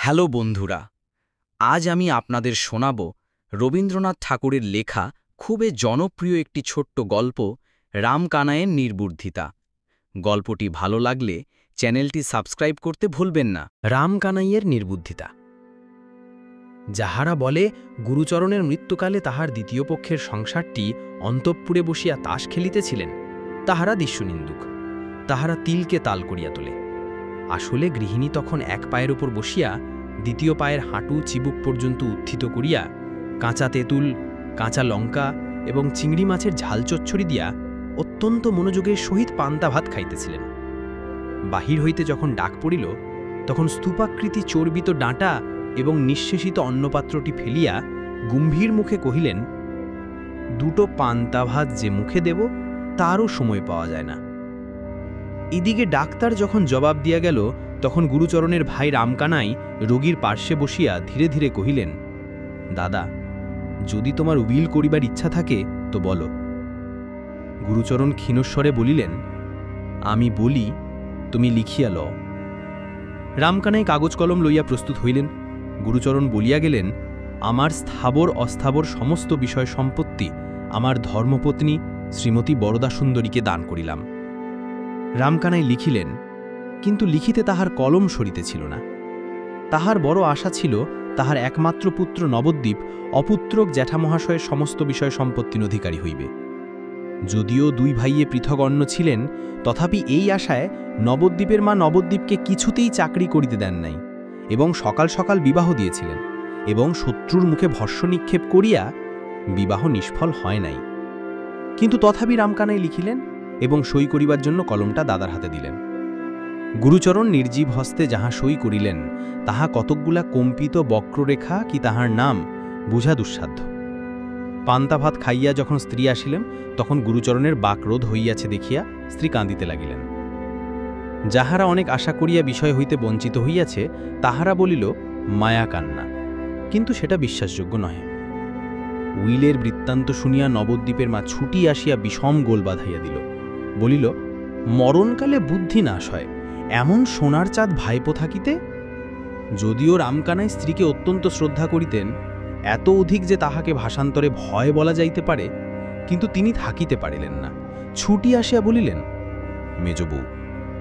Hello বন্ধুরা, আজ আমি আপনাদের শোনাব রবীন্দ্রনাথ ঠাকুরের লেখা খুবই জনপ্রিয় একটি ছোট্ট গল্প রামকানাইয়ের নির্বুদ্ধিতা। গল্পটি ভালো লাগলে চ্যানেলটি সাবস্ক্রাইব করতে ভুলবেন না। রামকানাইয়ের নির্বুদ্ধিতা। যাহারা বলে গুরুচরণের মৃত্যুকালে তাহার দ্বিতীয় পক্ষের সংসারটি অন্তঃপুরে বসিয়া তাস খেলিতেছিলেন, তাহারা দস্যুনিন্দুক, তাহারা তিলকে তাল করিয়া তোলে। আসলে গৃহিণী তখন এক পায়ের উপর বসিয়া দ্বিতীয় পায়ের হাঁটু চিবুক পর্যন্ত উত্থিত করিয়া কাঁচা তেঁতুল, কাঁচা লঙ্কা এবং চিংড়ি মাছের ঝাল চচ্চড়ি দিয়া অত্যন্ত মনোযোগের সহিত পান্তা ভাত খাইতেছিলেন। বাহির হইতে যখন ডাক পড়িল, তখন স্তূপাকৃতি চর্বিত ডাঁটা এবং নিঃশেষিত অন্নপাত্রটি ফেলিয়া গম্ভীর মুখে কহিলেন, দুটো পান্তা ভাত যে মুখে দেব তারও সময় পাওয়া যায় না। এদিকে ডাক্তার যখন জবাব দিয়া গেল, তখন গুরুচরণের ভাই রামকানাই রোগীর পার্শ্বে বসিয়া ধীরে ধীরে কহিলেন, দাদা, যদি তোমার উইল করিবার ইচ্ছা থাকে তো বলো। গুরুচরণ ক্ষীণস্বরে বলিলেন, আমি বলি, তুমি লিখিয়া লও। রামকানাই কাগজ কলম লইয়া প্রস্তুত হইলেন। গুরুচরণ বলিয়া গেলেন, আমার স্থাবর অস্থাবর সমস্ত বিষয় সম্পত্তি আমার ধর্মপত্নী শ্রীমতী বরদাসুন্দরীকে দান করিলাম। রামকানাই লিখিলেন, কিন্তু লিখিতে তাহার কলম সরিতেছিল না। তাহার বড় আশা ছিল তাহার একমাত্র পুত্র নবদ্বীপ অপুত্রক জ্যাঠামহাশয়ের সমস্ত বিষয় সম্পত্তির অধিকারী হইবে। যদিও দুই ভাইয়ে পৃথক অন্য ছিলেন, তথাপি এই আশায় নবদ্বীপের মা নবদ্বীপকে কিছুতেই চাকরি করিতে দেন নাই এবং সকাল সকাল বিবাহ দিয়েছিলেন, এবং শত্রুর মুখে ভস্য নিক্ষেপ করিয়া বিবাহ নিষ্ফল হয় নাই। কিন্তু তথাপি রামকানাই লিখিলেন এবং সই করিবার জন্য কলমটা দাদার হাতে দিলেন। গুরুচরণ নির্জীব হস্তে যাহা সই করিলেন, তাহা কতকগুলা কম্পিত বক্ররেখা কি তাহার নাম বুঝা দুঃসাধ্য। পান্তা ভাত খাইয়া যখন স্ত্রী আসিলেন, তখন গুরুচরণের বাকরোধ হইয়াছে দেখিয়া স্ত্রী কাঁদিতে লাগিলেন। যাহারা অনেক আশা করিয়া বিষয় হইতে বঞ্চিত হইয়াছে, তাহারা বলিল মায়া কান্না, কিন্তু সেটা বিশ্বাসযোগ্য নহে। উইলের বৃত্তান্ত শুনিয়া নবদ্বীপের মা ছুটি আসিয়া বিষম গোল বাঁধাইয়া দিল। বলিল, মরণকালে বুদ্ধি নাশ হয়, এমন সোনার চাঁদ ভাইপো থাকিতে? যদিও রামকানাই স্ত্রীকে অত্যন্ত শ্রদ্ধা করিতেন, এত অধিক যে তাহাকে ভাষান্তরে ভয় বলা যাইতে পারে, কিন্তু তিনি থাকিতে পারিলেন না। ছুটি আসিয়া বলিলেন, মেজবউ,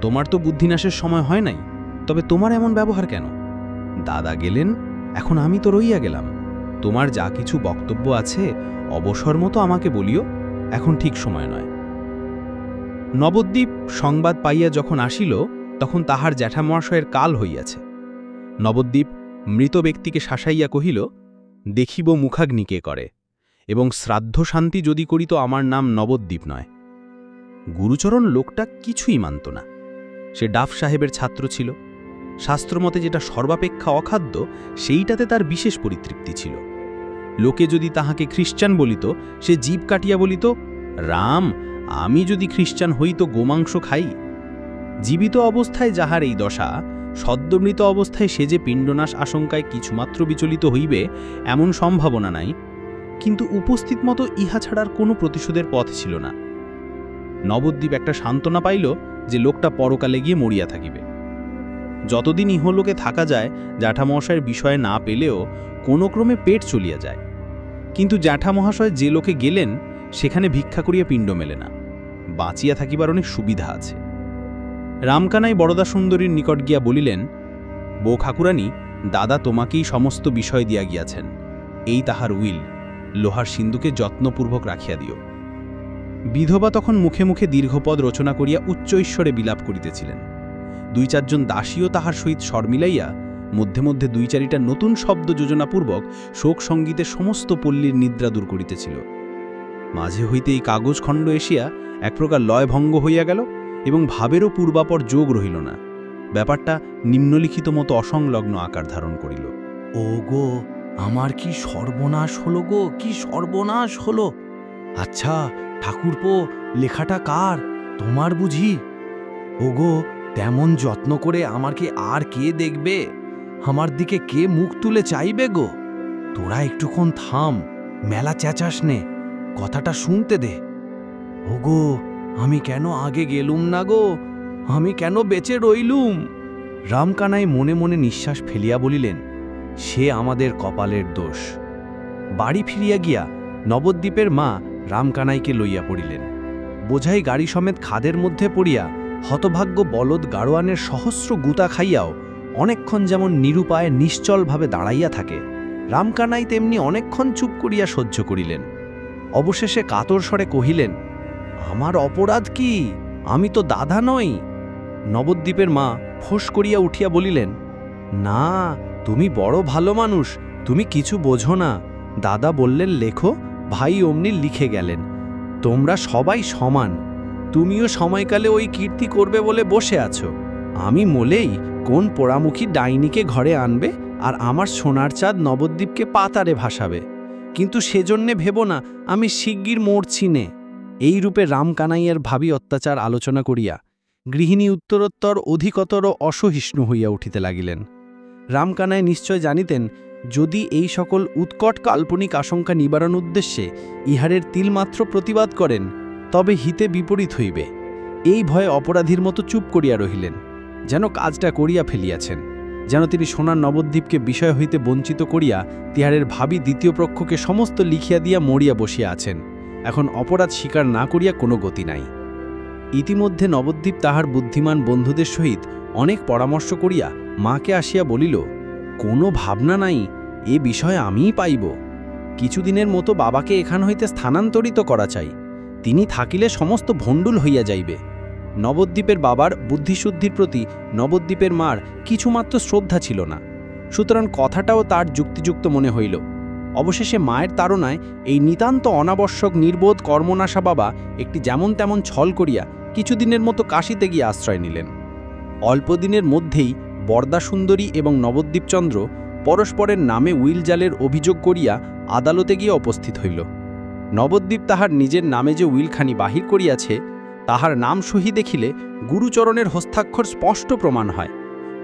তোমার তো বুদ্ধিনাশের সময় হয় নাই, তবে তোমার এমন ব্যবহার কেন? দাদা গেলেন, এখন আমি তো রইয়া গেলাম। তোমার যা কিছু বক্তব্য আছে অবসর মতো আমাকে বলিও, এখন ঠিক সময় নয়। নবদ্বীপ সংবাদ পাইয়া যখন আসিল, তখন তাহার জ্যাঠামহাশয়ের কাল হইয়াছে। নবদ্বীপ মৃত ব্যক্তিকে শাসাইয়া কহিল, দেখিব মুখাগ্নি কে করে, এবং শ্রাদ্ধ শান্তি যদি করি তো আমার নাম নবদ্বীপ নয়। গুরুচরণ লোকটা কিছুই মানত না। সে ডাফ সাহেবের ছাত্র ছিল। শাস্ত্রমতে যেটা সর্বাপেক্ষা অখাদ্য, সেইটাতে তার বিশেষ পরিতৃপ্তি ছিল। লোকে যদি তাহাকে খ্রিস্টান বলিত, সে জিভ কাটিয়া বলিত, রাম, আমি যদি খ্রিস্টান হই তো গোমাংস খাই। জীবিত অবস্থায় যাহার এই দশা, সদ্যমৃত অবস্থায় সে যে পিণ্ডনাশ আশঙ্কায় কিছুমাত্র বিচলিত হইবে এমন সম্ভাবনা নাই। কিন্তু উপস্থিত মতো ইহা ছাড়ার কোনো প্রতিশোধের পথ ছিল না। নবদ্বীপ একটা সান্ত্বনা পাইল যে লোকটা পরকালে গিয়ে মরিয়া থাকিবে। যতদিন ইহলোকে থাকা যায়, জ্যাঠামহাশয়ের বিষয়ে না পেলেও কোনো ক্রমে পেট চলিয়া যায়। কিন্তু জ্যাঠামহাশয় যে লোকে গেলেন, সেখানে ভিক্ষা করিয়া পিণ্ড মেলে না, বাঁচিয়া থাকিবার অনেক সুবিধা আছে। রামকানাই বরদাসুন্দরীর নিকট গিয়া বলিলেন, বউ ঠাকুরানী, দাদা তোমাকেই সমস্ত বিষয় দিয়া গিয়াছেন। এই তাহার উইল, লোহার সিন্ধুকে যত্নপূর্বক রাখিয়া দিও। বিধবা তখন মুখে মুখে দীর্ঘপদ রচনা করিয়া উচ্চ ঈশ্বরে বিলাপ করিতেছিলেন। দুই চারজন দাসীও তাহার সহিত স্বর মিলাইয়া মধ্যে মধ্যে দুই চারিটা নতুন শব্দ যোজনাপূর্বক শোক সঙ্গীতে সমস্ত পল্লীর নিদ্রা দূর করিতেছিল। মাঝে হইতে এই কাগজ খণ্ড এসিয়া এক প্রকার লয়ভঙ্গ হইয়া গেল এবং ভাবেরও পূর্বাপর যোগ রহিল না। ব্যাপারটা নিম্নলিখিত মতো অসংলগ্ন আকার ধারণ করিল। ও গো, আমার কি সর্বনাশ হলো গো, কি সর্বনাশ হলো! আচ্ছা ঠাকুরপো, লেখাটা কার? তোমার বুঝি? ও গো, তেমন যত্ন করে আমাকে আর কে দেখবে? আমার দিকে কে মুখ তুলে চাইবে গো? তোরা একটুক্ষণ থাম, মেলা চেঁচাস নে, কথাটা শুনতে দে। ও গো, আমি কেন আগে গেলুম না গো? আমি কেন বেঁচে রইলুম? রামকানাই মনে মনে নিঃশ্বাস ফেলিয়া বলিলেন, সে আমাদের কপালের দোষ। বাড়ি ফিরিয়া গিয়া নবদ্বীপের মা রামকানাইকে লইয়া পড়িলেন। বোঝাই গাড়ি সমেত খাদের মধ্যে পড়িয়া হতভাগ্য বলদ গাড়োয়ানের সহস্র গুতা খাইয়াও অনেকক্ষণ যেমন নিরুপায়ে নিশ্চলভাবে দাঁড়াইয়া থাকে, রামকানাই তেমনি অনেকক্ষণ চুপ করিয়া সহ্য করিলেন। অবশেষে কাতর স্বরে কহিলেন, আমার অপরাধ কি? আমি তো দাদা নই। নবদ্বীপের মা ফোঁস করিয়া উঠিয়া বলিলেন, না, তুমি বড় ভালো মানুষ, তুমি কিছু বোঝো না। দাদা বললেন লেখো, ভাই অমনি লিখে গেলেন। তোমরা সবাই সমান। তুমিও সময়কালে ওই কীর্তি করবে বলে বসে আছো। আমি মলেই কোন পোড়ামুখী ডাইনিকে ঘরে আনবে আর আমার সোনার চাঁদ নবদ্বীপকে পাতারে ভাসাবে। কিন্তু সেজন্যে ভেবো না আমি শিগগির মরছি নে। এই রূপে রামকানাইয়ের ভাবী অত্যাচার আলোচনা করিয়া গৃহিণী উত্তরোত্তর অধিকতর অসহিষ্ণু হইয়া উঠিতে লাগিলেন। রামকানাই নিশ্চয় জানিতেন, যদি এই সকল উৎকট কাল্পনিক আশঙ্কা নিবারণ উদ্দেশ্যে ইহারের তিলমাত্র প্রতিবাদ করেন, তবে হিতে বিপরীত হইবে। এই ভয়ে অপরাধীর মতো চুপ করিয়া রহিলেন, যেন কাজটা করিয়া ফেলিয়াছেন, যেন তিনি সোনার নবদ্বীপকে বিষয় হইতে বঞ্চিত করিয়া তিহারের ভাবী দ্বিতীয় পক্ষকে সমস্ত লিখিয়া দিয়া মরিয়া বসিয়া আছেন। এখন অপরাধ স্বীকার না করিয়া কোনো গতি নাই। ইতিমধ্যে নবদ্বীপ তাহার বুদ্ধিমান বন্ধুদের সহিত অনেক পরামর্শ করিয়া মাকে আসিয়া বলিল, কোনো ভাবনা নাই, এ বিষয়ে আমিই পাইব। কিছুদিনের মতো বাবাকে এখান হইতে স্থানান্তরিত করা চাই। তিনি থাকিলে সমস্ত ভণ্ডুল হইয়া যাইবে। নবদ্বীপের বাবার বুদ্ধিশুদ্ধির প্রতি নবদ্বীপের মার কিছুমাত্র শ্রদ্ধা ছিল না, সুতরাং কথাটাও তার যুক্তিযুক্ত মনে হইল। অবশেষে মায়ের তাড়নায় এই নিতান্ত অনাবশ্যক নির্বোধ কর্মনাশা বাবা একটি যেমন তেমন ছল করিয়া কিছুদিনের মতো কাশীতে গিয়ে আশ্রয় নিলেন। অল্পদিনের মধ্যেই বরদাসুন্দরী এবং নবদ্বীপচন্দ্র পরস্পরের নামে উইল জালের অভিযোগ করিয়া আদালতে গিয়ে উপস্থিত হইল। নবদ্বীপ তাহার নিজের নামে যে উইলখানি বাহির করিয়াছে, তাহার নাম সহি দেখিলে গুরুচরণের হস্তাক্ষর স্পষ্ট প্রমাণ হয়।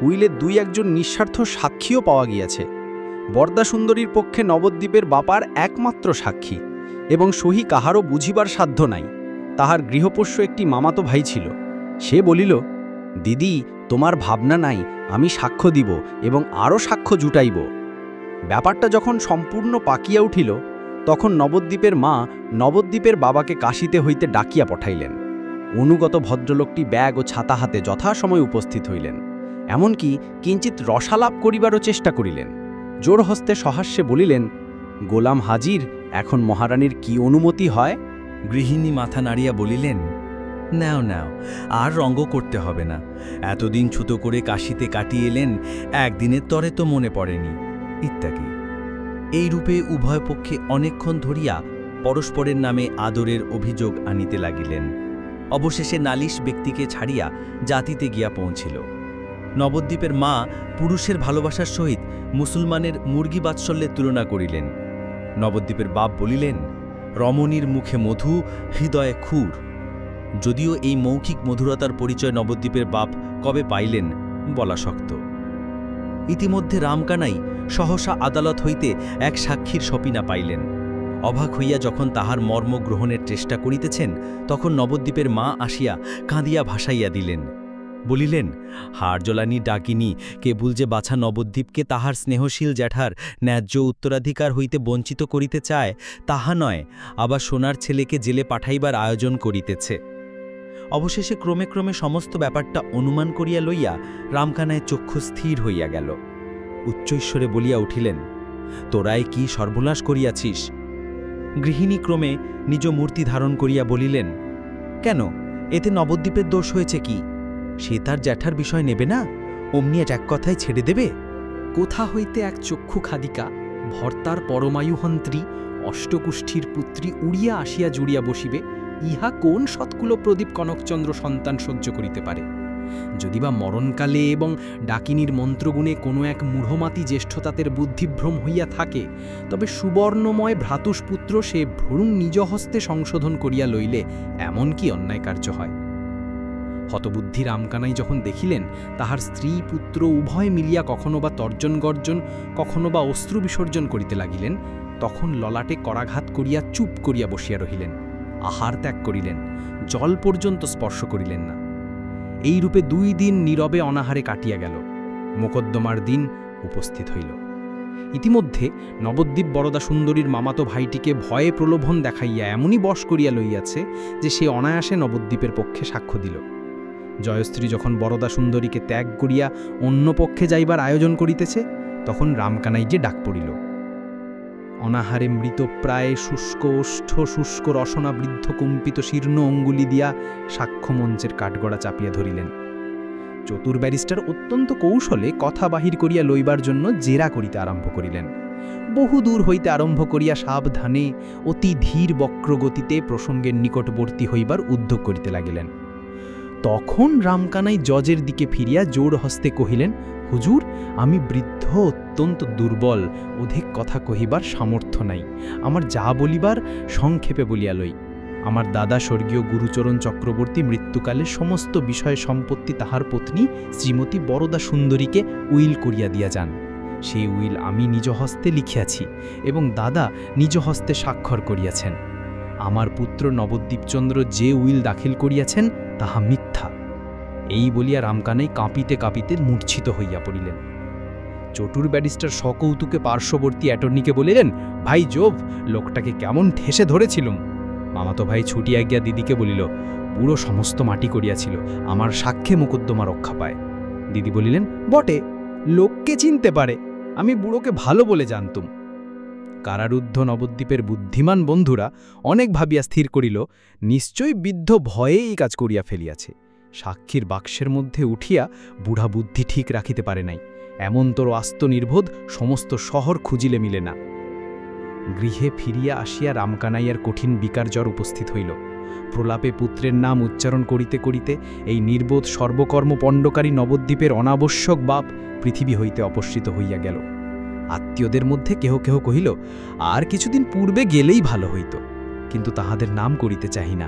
উইলে দুই একজন নিঃস্বার্থ সাক্ষীও পাওয়া গিয়াছে। বরদাসুন্দরীর পক্ষে নবদ্বীপের বাপার একমাত্র সাক্ষী, এবং সহি কাহারও বুঝিবার সাধ্য নাই। তাহার গৃহপোষ্য একটি মামাতো ভাই ছিল। সে বলিল, দিদি, তোমার ভাবনা নাই, আমি সাক্ষ্য দিব এবং আরও সাক্ষ্য জুটাইব। ব্যাপারটা যখন সম্পূর্ণ পাকিয়া উঠিল, তখন নবদ্বীপের মা নবদ্বীপের বাবাকে কাশীতে হইতে ডাকিয়া পাঠাইলেন। অনুগত ভদ্রলোকটি ব্যাগ ও ছাতা হাতে যথাসময় উপস্থিত হইলেন, এমনকি কিঞ্চিত রসালাপ করিবারও চেষ্টা করিলেন। জোর হস্তে সহাস্যে বলিলেন, গোলাম হাজির, এখন মহারানীর কি অনুমতি হয়? গৃহিণী মাথা নাড়িয়া বলিলেন, নাও নাও, আর রঙ্গ করতে হবে না। এতদিন ছুতো করে কাশীতে কাটিয়ে এলেন, একদিনের তরে তো মনে পড়েনি, ইত্যাদি। এই রূপে উভয় পক্ষে অনেকক্ষণ ধরিয়া পরস্পরের নামে আদরের অভিযোগ আনিতে লাগিলেন। অবশেষে নালিশ ব্যক্তিকে ছাড়িয়া জাতিতে গিয়া পৌঁছিল। নবদ্বীপের মা পুরুষের ভালোবাসার সহিত মুসলমানের মুরগি বাৎসল্যের তুলনা করিলেন। নবদ্বীপের বাপ বলিলেন, রমণীর মুখে মধু, হৃদয়ে ক্ষুর। যদিও এই মৌখিক মধুরতার পরিচয় নবদ্বীপের বাপ কবে পাইলেন বলা শক্ত। ইতিমধ্যে রামকানাই সহসা আদালত হইতে এক সাক্ষীর সপিনা পাইলেন। অবাক হইয়া যখন তাহার মর্ম গ্রহণের চেষ্টা করিতেছেন, তখন নবদ্বীপের মা আসিয়া কাঁদিয়া ভাসাইয়া দিলেন। বলিলেন, হাড়জলানি ডাকিনী কেবল যে বাছা নবদ্বীপকে তাহার স্নেহশীল জ্যাঠার ন্যায্য উত্তরাধিকার হইতে বঞ্চিত করিতে চায়, তাহা নয়, আবার সোনার ছেলেকে জেলে পাঠাইবার আয়োজন করিতেছে। অবশেষে ক্রমে ক্রমে সমস্ত ব্যাপারটা অনুমান করিয়া লইয়া রামকানায় চক্ষু স্থির হইয়া গেল। উচ্চৈশ্বরে বলিয়া উঠিলেন, তোরাই কি সর্বনাশ করিয়াছিস? গৃহিণী ক্রমে নিজ মূর্তি ধারণ করিয়া বলিলেন, কেন, এতে নবদ্বীপের দোষ হয়েছে কি? সে তার জ্যাঠার বিষয় নেবে না, অমনি এক কথায় ছেড়ে দেবে? কোথা হইতে এক চক্ষু খাদিকা ভর্তার পরমায়ুহন্ত্রী অষ্টকুষ্ঠীর পুত্রী উড়িয়া আসিয়া জুড়িয়া বসিবে, ইহা কোন সৎকুল প্রদীপ কনকচন্দ্র সন্তান সহ্য করিতে পারে? যদিবা মরণকালে এবং ডাকিনীর মন্ত্রগুণে কোনো এক মূঢ়মাতি জ্যেষ্ঠতাতের বুদ্ধিভ্রম হইয়া থাকে, তবে সুবর্ণময় ভ্রাতুষ্পুত্র সে ভ্রূণ নিজ হস্তে সংশোধন করিয়া লইলে এমন কি অন্যায় কার্য হয়? হতবুদ্ধি রামকানাই যখন দেখিলেন তাহার স্ত্রী পুত্র উভয় মিলিয়া কখনো বা তর্জন গর্জন, কখনো বা অশ্রু বিসর্জন করিতে লাগিলেন, তখন ললাটে করাঘাত করিয়া চুপ করিয়া বসিয়া রহিলেন। আহার ত্যাগ করিলেন, জল পর্যন্ত স্পর্শ করিলেন না। এইরূপে 2 দিন নীরবে অনাহারে কাটিয়া গেল। মোকদ্দমার দিন উপস্থিত হইল। ইতিমধ্যে নবদ্বীপ বরদা সুন্দরীর মামাতো ভাইটিকে ভয়ে প্রলোভন দেখাইয়া এমনই বশ করিয়া লইয়াছে যে সে অনায়াসে নবদ্বীপের পক্ষে সাক্ষ্য দিল। জয়স্ত্রী যখন বরদা সুন্দরীকে ত্যাগ করিয়া অন্য পক্ষে যাইবার আয়োজন করিতেছে, তখন রামকানাই যে ডাক পড়িল। অনাহারে মৃতপ্রায় শুষ্ক ওষ্ঠ, শুষ্ক রসনা বৃদ্ধ কম্পিত শীর্ণ অঙ্গুলি দিয়া সাক্ষ্যমঞ্চের কাঠগড়া চাপিয়া ধরিলেন। চতুর ব্যারিস্টার অত্যন্ত কৌশলে কথা বাহির করিয়া লইবার জন্য জেরা করিতে আরম্ভ করিলেন। বহু দূর হইতে আরম্ভ করিয়া সাবধানে অতি ধীর বক্রগতিতে প্রসঙ্গের নিকটবর্তী হইবার উদ্যোগ করিতে লাগিলেন। তখন রামকানাই জজের দিকে ফিরিয়া জোর হস্তে কহিলেন, হুজুর, আমি বৃদ্ধ, অত্যন্ত দুর্বল, অধিক কথা কহিবার সামর্থ্য নাই। আমার যা বলিবার সংক্ষেপে বলিয়া লই। আমার দাদা স্বর্গীয় গুরুচরণ চক্রবর্তী মৃত্যুকালে সমস্ত বিষয় সম্পত্তি তাহার পত্নী শ্রীমতী বরদা সুন্দরীকে উইল করিয়া দিয়া যান। সেই উইল আমি নিজ হস্তে লিখিয়াছি এবং দাদা নিজ হস্তে স্বাক্ষর করিয়াছেন। আমার পুত্র নবদ্বীপচন্দ্র যে উইল দাখিল করিয়াছেন তাহা মিথ্যা। এই বলিয়া রামকানাই কাঁপিতে কাঁপিতে মূর্ছিত হইয়া পড়িলেন। চটুর ব্যারিস্টার সকৌতুকে পার্শ্ববর্তী অ্যাটর্নিকে বলিলেন, ভাই জোভ, লোকটাকে কেমন ঠেসে ধরেছিলুম। মামাতো ভাই ছুটিয়া গিয়া দিদিকে বলিল, বুড়ো সমস্ত মাটি করিয়াছিল, আমার সাক্ষ্যে মোকদ্দমা রক্ষা পায়। দিদি বলিলেন, বটে, লোককে চিনতে পারে, আমি বুড়োকে ভালো বলে জানতুম। কারারুদ্ধ নবদ্বীপের বুদ্ধিমান বন্ধুরা অনেক ভাবিয়া স্থির করিল, নিশ্চয়ই বৃদ্ধ ভয়ে এই কাজ করিয়া ফেলিয়াছে। সাক্ষীর বাক্সের মধ্যে উঠিয়া বুড়া বুদ্ধি ঠিক রাখিতে পারে নাই, এমনতর আস্ত নির্বোধ সমস্ত শহর খুঁজিলে মিলে না। গৃহে ফিরিয়া আসিয়া রামকানাইয়ার কঠিন বিকার জ্বর উপস্থিত হইল। প্রলাপে পুত্রের নাম উচ্চারণ করিতে করিতে এই নির্বোধ সর্বকর্ম পণ্ডকারী নবদ্বীপের অনাবশ্যক বাপ পৃথিবী হইতে অপসৃত হইয়া গেল। আত্মীয়দের মধ্যে কেহ কেহ কহিল, আর কিছুদিন পূর্বে গেলেই ভালো হইত, কিন্তু তাহাদের নাম করিতে চাহি না।